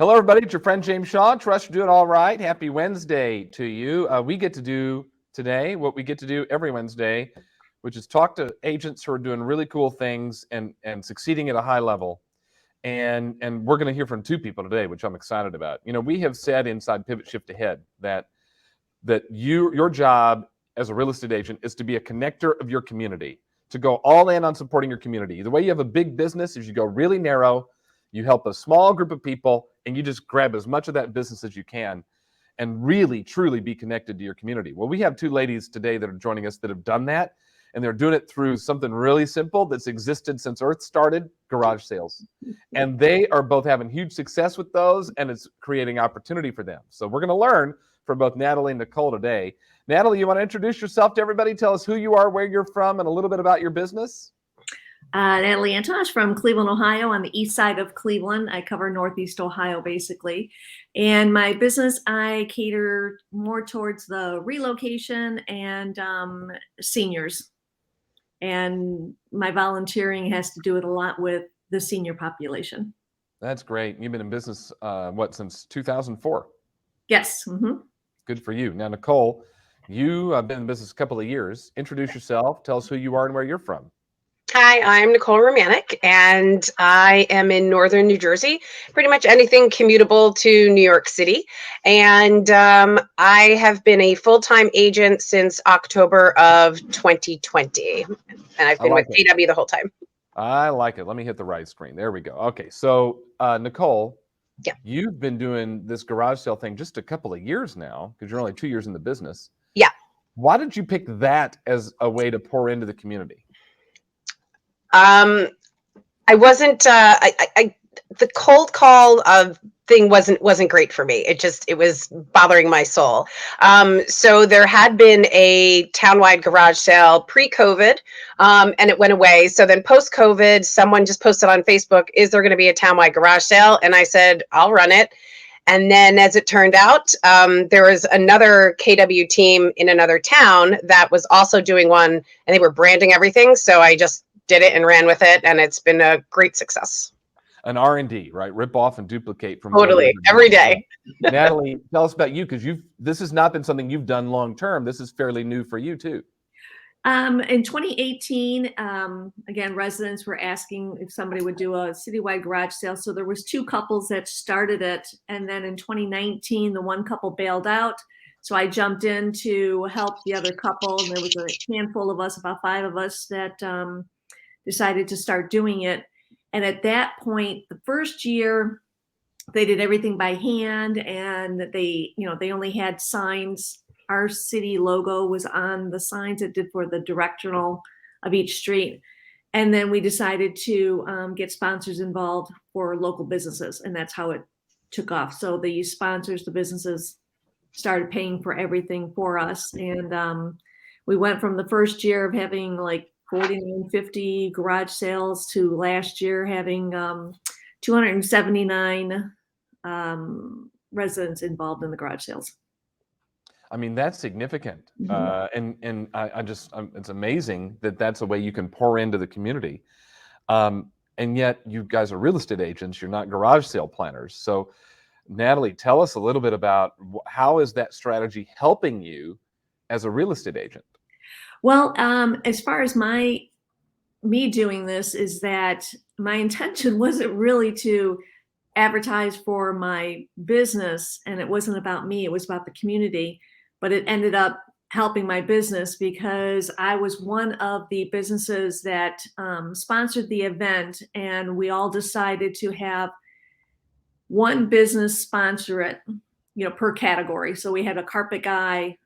Hello, everybody. It's your friend James Shaw. Trust you're doing all right. Happy Wednesday to you. We get to do today what we get to do every Wednesday, which is talk to agents who are doing really cool things and succeeding at a high level. And we're going to hear from two people today, which I'm excited about. You know, we have said inside Pivot Shift Ahead that your job as a real estate agent is to be a connector of your community, to go all in on supporting your community. The way you have a big business is you go really narrow. You help a small group of people, and you just grab as much of that business as you can and really, truly be connected to your community. Well, we have two ladies today that are joining us that have done that, and they're doing it through something really simple that's existed since Earth started, garage sales. And they are both having huge success with those, and it's creating opportunity for them. So we're going to learn from both Natalie and Nicole today. Natalie, you want to introduce yourself to everybody? Tell us who you are, where you're from, and a little bit about your business. Natalie Antosh from Cleveland, Ohio, on the east side of Cleveland. I cover Northeast Ohio, basically. And my business, I cater more towards the relocation and seniors. And my volunteering has to do it a lot with the senior population. That's great. You've been in business, since 2004? Yes. Mm-hmm. Good for you. Now, Nicole, you have been in business a couple of years. Introduce yourself. Tell us who you are and where you're from. Hi, I'm Nicole Romanik, and I am in northern New Jersey, pretty much anything commutable to New York City. And I have been a full-time agent since October of 2020, and I've been with KW the whole time. I like it. Let me hit the right screen. There we go. Okay, so Nicole, yeah, you've been doing this garage sale thing just a couple of years now because you're only 2 years in the business. Yeah. Why did you pick that as a way to pour into the community? I wasn't, the cold call of thing wasn't great for me. It was bothering my soul. So there had been a townwide garage sale pre-COVID, and it went away. So then post-COVID, someone just posted on Facebook, is there going to be a townwide garage sale? And I said, I'll run it. And then as it turned out, there was another KW team in another town that was also doing one, and they were branding everything. So I just did it and ran with it, and it's been a great success. An R&D, right? Rip off and duplicate from totally every day. Natalie, tell us about you, because this has not been something you've done long term. This is fairly new for you too. In 2018, again, residents were asking if somebody would do a citywide garage sale. So there was two couples that started it, and then in 2019, the one couple bailed out. So I jumped in to help the other couple, and there was a handful of us, about 5 of us, that decided to start doing it. And at that point, the first year, they did everything by hand, and they only had signs. Our city logo was on the signs it did for the directional of each street. And then we decided to get sponsors involved for local businesses, and that's how it took off. So the sponsors, the businesses, started paying for everything for us. And we went from the first year of having like 49, 50 garage sales to last year having 279 residents involved in the garage sales. I mean, that's significant. Mm-hmm. It's amazing that that's a way you can pour into the community. And yet you guys are real estate agents. You're not garage sale planners. So Natalie, tell us a little bit about how is that strategy helping you as a real estate agent? Well, as far as me doing this, is that my intention wasn't really to advertise for my business, and it wasn't about me, it was about the community, but it ended up helping my business because I was one of the businesses that sponsored the event, and we all decided to have one business sponsor it, per category. So we had a carpet guy,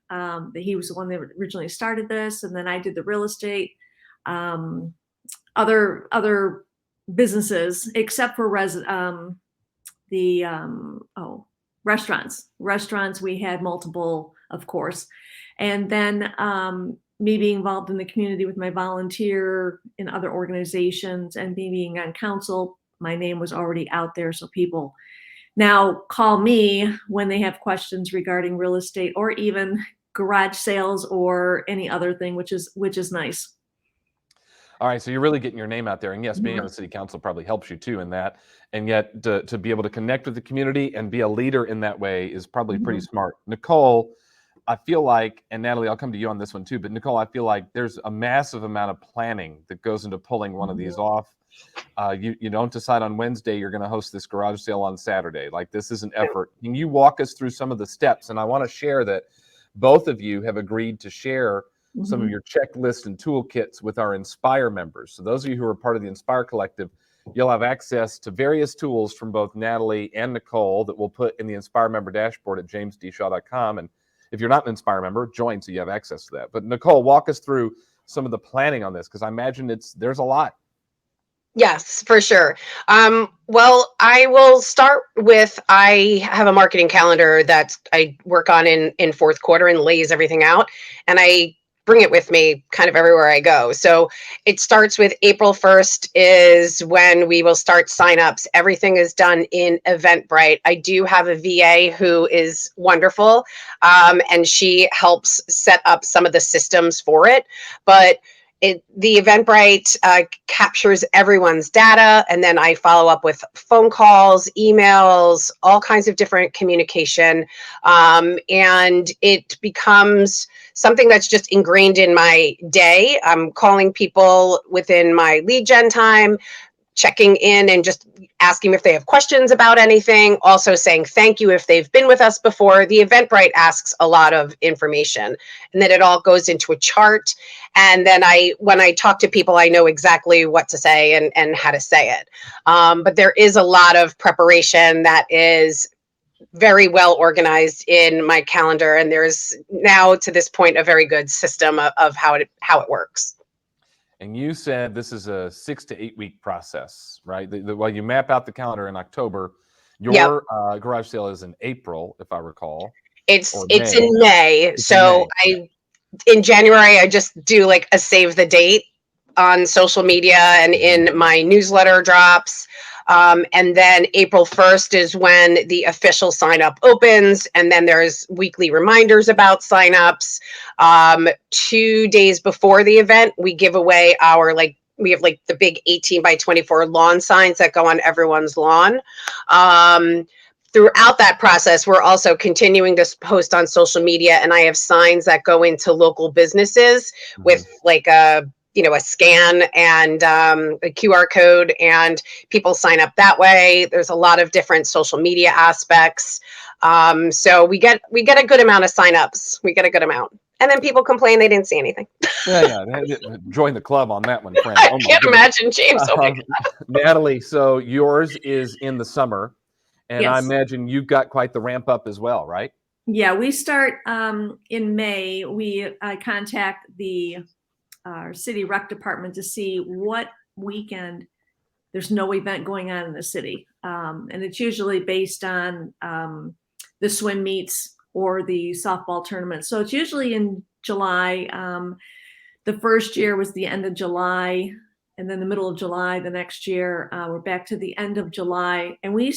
he was the one that originally started this, and then I did the real estate, other businesses, except for restaurants. Restaurants, we had multiple, of course. And then me being involved in the community with my volunteer in other organizations and me being on council, my name was already out there. So people now call me when they have questions regarding real estate or even garage sales or any other thing, which is nice. All right, so you're really getting your name out there, and yes, being on Mhm. the city council probably helps you too in that. And yet, to be able to connect with the community and be a leader in that way is probably pretty Mhm. smart. Nicole, I feel like, and Natalie, I'll come to you on this one too. But Nicole, I feel like there's a massive amount of planning that goes into pulling one of these off. You don't decide on Wednesday you're going to host this garage sale on Saturday. Like, this is an effort. Can you walk us through some of the steps? And I want to share that both of you have agreed to share some of Mhm. your checklists and toolkits with our Inspire members. So those of you who are part of the Inspire Collective, you'll have access to various tools from both Natalie and Nicole that we'll put in the Inspire member dashboard at jamesdshaw.com. And if you're not an Inspire member, join so you have access to that. But Nicole, walk us through some of the planning on this, because I imagine there's a lot. Yes, for sure. Well, I will start with, I have a marketing calendar that I work on in fourth quarter and lays everything out, and I bring it with me kind of everywhere I go. So it starts with April 1st is when we will start signups. Everything is done in Eventbrite. I do have a VA who is wonderful, and she helps set up some of the systems for it, but the Eventbrite captures everyone's data, and then I follow up with phone calls, emails, all kinds of different communication, and it becomes something that's just ingrained in my day. I'm calling people within my lead gen time, checking in and just asking if they have questions about anything, also saying thank you if they've been with us before. The Eventbrite asks a lot of information, and then it all goes into a chart. And then when I talk to people, I know exactly what to say and how to say it. But there is a lot of preparation that is very well organized in my calendar, and there's now to this point a very good system of how it works. And you said this is a 6 to 8 week process, right? While you map out the calendar in October, Yep. your garage sale is in April, if I recall, It's or it's in May. May. It's in So May. in January I just do like a save the date on social media and in my newsletter drops. And then April 1st is when the official sign up opens. And then there's weekly reminders about signups. 2 days before the event, we give away we have like the big 18 by 24 lawn signs that go on everyone's lawn. Throughout that process, we're also continuing to post on social media, and I have signs that go into local businesses with like a scan and a QR code, and people sign up that way. There's a lot of different social media aspects. So we get a good amount of signups. We get a good amount. And then people complain they didn't see anything. Yeah. Join the club on that one, friend. I Oh my can't goodness. imagine, James. Oh my God. Natalie, so yours is in the summer, and I Yes. imagine you've got quite the ramp up as well, right? Yeah, we start in May. I contact our city rec department to see what weekend there's no event going on in the city. And it's usually based on the swim meets or the softball tournament. So it's usually in July. The first year was the end of July, and then the middle of July the next year. We're back to the end of July, and we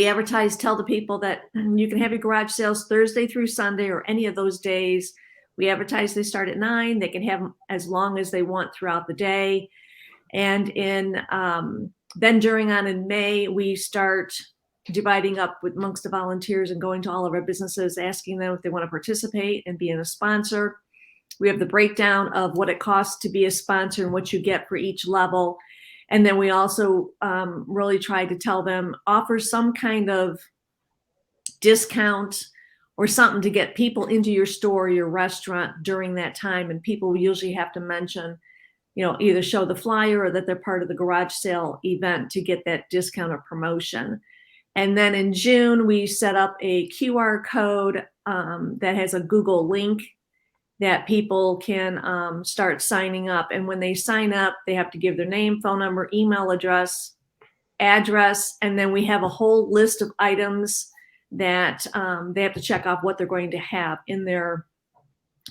advertise, tell the people that you can have your garage sales Thursday through Sunday or any of those days. We advertise they start at 9. They can have them as long as they want throughout the day. And then in May, we start dividing up amongst the volunteers and going to all of our businesses, asking them if they want to participate and being a sponsor. We have the breakdown of what it costs to be a sponsor and what you get for each level. And then we also really try to tell them, offer some kind of discount or something to get people into your store, your restaurant during that time. And people usually have to mention, either show the flyer or that they're part of the garage sale event to get that discount or promotion. And then in June, we set up a QR code that has a Google link that people can start signing up. And when they sign up, they have to give their name, phone number, email address, and then we have a whole list of items that they have to check off what they're going to have in their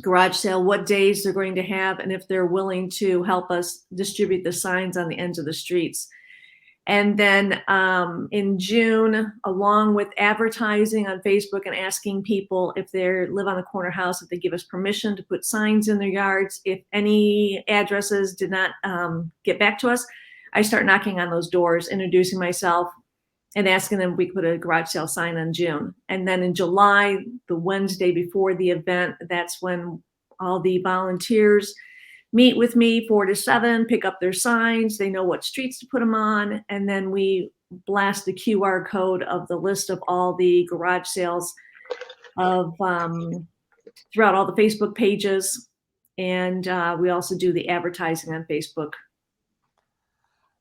garage sale, what days they're going to have, and if they're willing to help us distribute the signs on the ends of the streets. And then in June, along with advertising on Facebook and asking people if they live on the corner house, if they give us permission to put signs in their yards. If any addresses did not get back to us, I start knocking on those doors, introducing myself, and asking them if we could put a garage sale sign on June. And then in July, the Wednesday before the event, that's when all the volunteers meet with me 4 to 7, pick up their signs. They know what streets to put them on. And then we blast the QR code of the list of all the garage sales of throughout all the Facebook pages. And we also do the advertising on Facebook.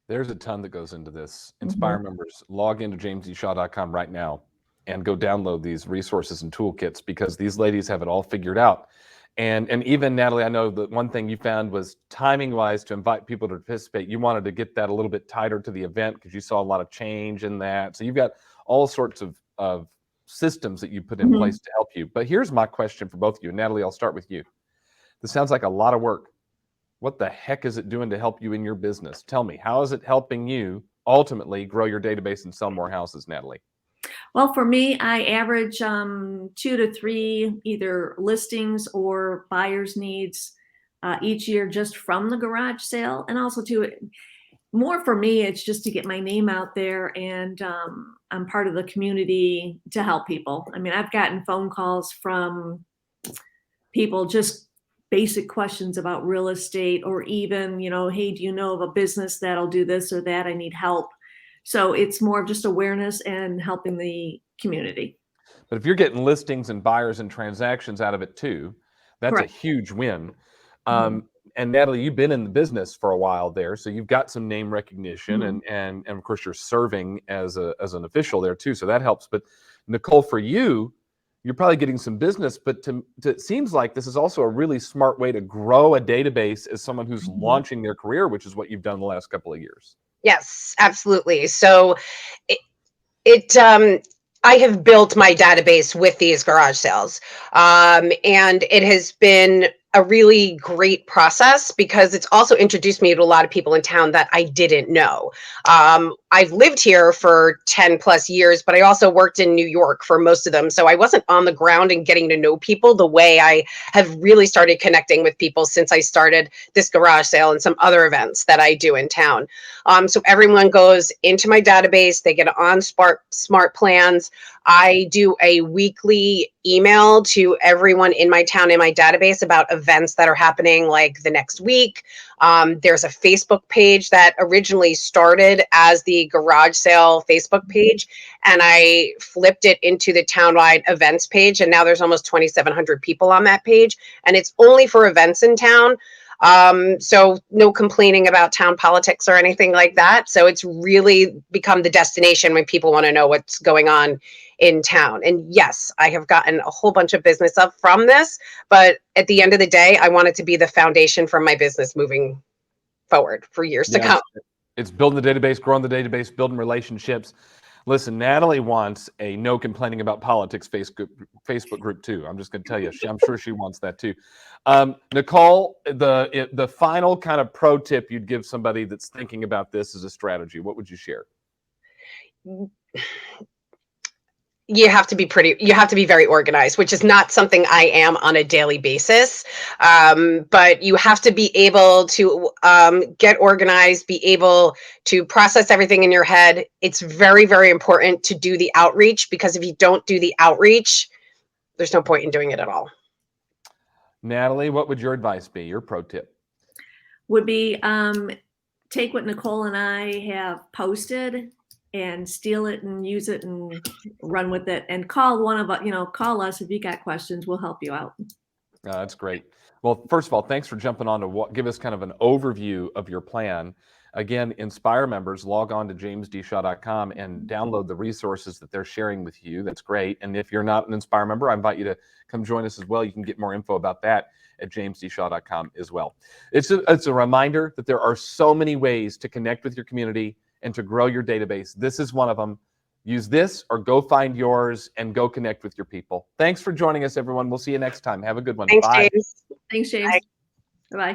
There's a ton that goes into this. Inspire members, log into jamesdshaw.com right now and go download these resources and toolkits, because these ladies have it all figured out. And even Natalie, I know that one thing you found was timing wise to invite people to participate. You wanted to get that a little bit tighter to the event because you saw a lot of change in that. So you've got all sorts of systems that you put in place to help you. But here's my question for both of you. Natalie, I'll start with you. This sounds like a lot of work. What the heck is it doing to help you in your business? Tell me, how is it helping you ultimately grow your database and sell more houses, Natalie? Well, for me, I average 2 to 3 either listings or buyers needs each year just from the garage sale. And also more for me, it's just to get my name out there, and I'm part of the community to help people. I mean, I've gotten phone calls from people, just basic questions about real estate, or even, hey, do you know of a business that'll do this or that? I need help. So it's more of just awareness and helping the community. But if you're getting listings and buyers and transactions out of it too, that's Correct. a huge win. And Natalie, you've been in the business for a while there, so you've got some name recognition, and of course you're serving as an official there too, so that helps. But Nicole, for you, you're probably getting some business, but it seems like this is also a really smart way to grow a database as someone who's launching their career, which is what you've done the last couple of years. Yes, absolutely. So I have built my database with these garage sales. And it has been a really great process because it's also introduced me to a lot of people in town that I didn't know. I've lived here for 10 plus years, but I also worked in New York for most of them. So I wasn't on the ground and getting to know people the way I have really started connecting with people since I started this garage sale and some other events that I do in town. So everyone goes into my database, they get on smart plans. I do a weekly email to everyone in my town, in my database, about events that are happening like the next week. There's a Facebook page that originally started as the garage sale Facebook page, and I flipped it into the townwide events page. And now there's almost 2,700 people on that page, and it's only for events in town. So no complaining about town politics or anything like that. So it's really become the destination when people want to know what's going on in town. And yes, I have gotten a whole bunch of business up from this, but at the end of the day, I want it to be the foundation for my business moving forward for years to come. It's building the database, growing the database, building relationships. Listen, Natalie wants a no complaining about politics Facebook group too. I'm just going to tell you, I'm sure she wants that too. Nicole, the final kind of pro tip you'd give somebody that's thinking about this as a strategy, what would you share? You have to be very organized, which is not something I am on a daily basis. But you have to be able to get organized, be able to process everything in your head. It's very, very important to do the outreach, because if you don't do the outreach, there's no point in doing it at all. Natalie, what would your advice be? Your pro tip would be take what Nicole and I have posted and steal it and use it and run with it, and call one of us, call us if you got questions. We'll help you out. That's great. Well, first of all, thanks for jumping on to give us kind of an overview of your plan. Again, Inspire members, log on to jamesdshaw.com and download the resources that they're sharing with you. That's great. And if you're not an Inspire member, I invite you to come join us as well. You can get more info about that at jamesdshaw.com as well. It's a reminder that there are so many ways to connect with your community and to grow your database. This is one of them. Use this or go find yours and go connect with your people. Thanks for joining us, everyone. We'll see you next time. Have a good one. Thanks, Bye. James. Thanks, James. Bye. Bye-bye.